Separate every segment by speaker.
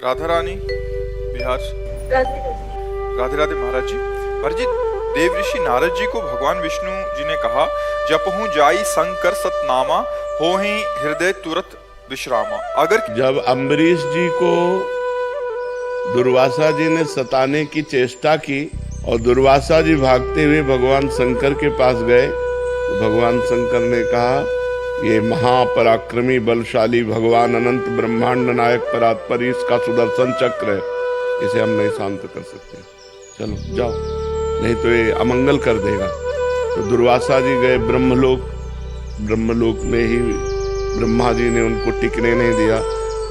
Speaker 1: राधा रानी बिहार से। राधे राधे महाराज जी। महाराज जी, देव ऋषि नारद जी को भगवान विष्णु जी ने कहा, जपहूं जाई शंकर सतनामा, होहि हृदय तुरत विश्रामा। अगर
Speaker 2: जब अम्बरीश जी को दुर्वासा जी ने सताने की चेष्टा की और दुर्वासा जी भागते हुए भगवान शंकर के पास गए, तो भगवान शंकर ने कहा, ये महापराक्रमी बलशाली भगवान अनंत ब्रह्मांड नायक परात्पर इसका सुदर्शन चक्र है, इसे हम नहीं शांत कर सकते, चलो जाओ, नहीं तो ये अमंगल कर देगा। तो दुर्वासा जी गए ब्रह्मलोक। ब्रह्मलोक में ही ब्रह्मा जी ने उनको टिकने नहीं दिया।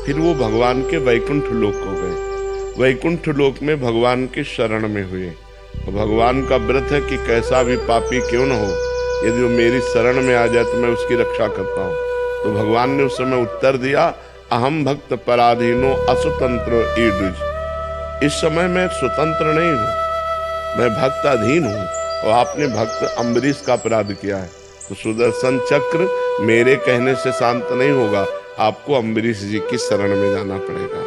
Speaker 2: फिर वो भगवान के वैकुंठ लोक को गए। वैकुंठ लोक में भगवान के शरण में हुए। तो भगवान का व्रत है कि कैसा भी पापी क्यों न हो, यदि वो मेरी शरण में आ जाए तो मैं उसकी रक्षा करता हूँ। तो भगवान ने उस समय उत्तर दिया, अहम भक्त पराधीनो असुतंत्र ईदुज। इस समय मैं स्वतंत्र नहीं हूँ, मैं भक्त अधीन हूँ, और आपने भक्त अम्बरीश का अपराध किया है, तो सुदर्शन चक्र मेरे कहने से शांत नहीं होगा, आपको अम्बरीश जी की शरण में जाना पड़ेगा।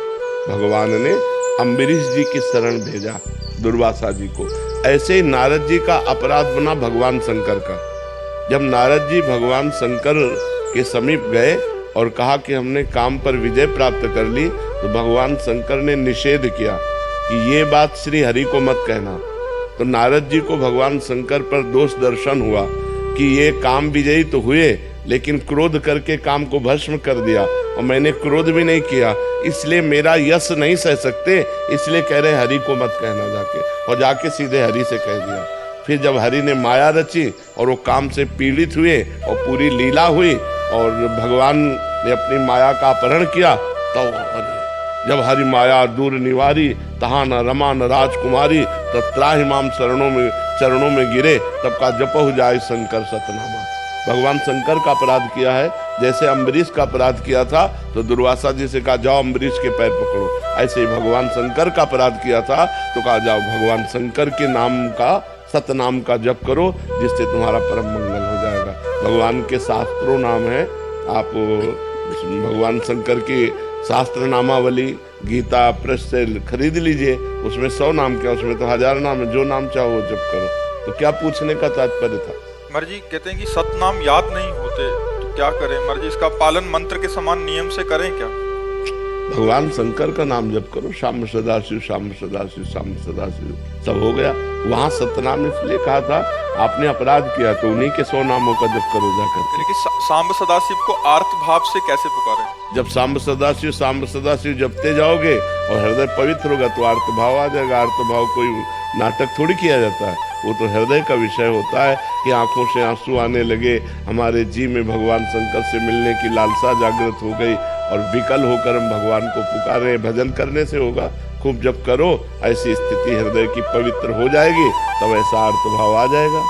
Speaker 2: भगवान ने अम्बरीश जी की शरण भेजा दुर्वासा जी को। ऐसे ही नारद जी का अपराध बना भगवान शंकर का। जब नारद जी भगवान शंकर के समीप गए और कहा कि हमने काम पर विजय प्राप्त कर ली, तो भगवान शंकर ने निषेध किया कि ये बात श्री हरि को मत कहना। तो नारद जी को भगवान शंकर पर दोष दर्शन हुआ कि ये काम विजयी तो हुए, लेकिन क्रोध करके काम को भस्म कर दिया, और मैंने क्रोध भी नहीं किया, इसलिए मेरा यश नहीं सह सकते, इसलिए कह रहे हरि को मत कहना जाके, और जाके सीधे हरि से कह दिया। फिर जब हरि ने माया रची और वो काम से पीड़ित हुए और पूरी लीला हुई और भगवान ने अपनी माया का अपहरण किया, तो जब हरि माया दूर निवारी, तहा न रमा न राजकुमारी, तब त्राहि माम चरणों में गिरे, तब का जपहु जाय शंकर सतनामा। भगवान शंकर का अपराध किया है, जैसे अम्बरीश का अपराध किया था तो दुर्वासा जी से कहा जाओ अम्बरीश के पैर पकड़ो, ऐसे ही भगवान शंकर का अपराध किया था तो कहा जाओ भगवान शंकर के नाम का, सतनाम का जप करो, जिससे तुम्हारा परम मंगल हो जाएगा। भगवान के शास्त्रों नाम है, आप भगवान शंकर की शास्त्र नामावली गीता प्रेस से खरीद लीजिए, उसमें 100 नाम क्या, उसमें तो 1000 नाम है, जो नाम चाहो वो जप करो। तो क्या पूछने का तात्पर्य था?
Speaker 1: महाराज जी कहते हैं कि सतनाम याद नहीं होते, तो क्या करें महाराज जी? इसका पालन मंत्र के समान नियम से करें क्या?
Speaker 2: भगवान शंकर का नाम जप करो, शाम सदाशिव शाम सदाशिव शाम सदाशिव, सब हो गया। वहां सतनाम इसलिए कहा था, आपने अपराध किया तो उन्हीं के 100 नामों का जप करो जाकर।
Speaker 1: कि सांब सदाशिव को आर्त भाव से कैसे पुकारें?
Speaker 2: जब सांब सदाशिव जपते जाओगे और हृदय पवित्र होगा तो आर्त भाव आ जाएगा। आर्त भाव कोई नाटक थोड़ी किया जाता है, वो तो हृदय का विषय होता है कि आंखों से आंसू आने लगे, हमारे जी में भगवान शंकर से मिलने की लालसा जागृत हो गई और विकल होकर हम भगवान को पुकारे। भजन करने से होगा, खूब जप करो, ऐसी स्थिति हृदय की पवित्र हो जाएगी, तब ऐसा अर्थ भाव आ जाएगा।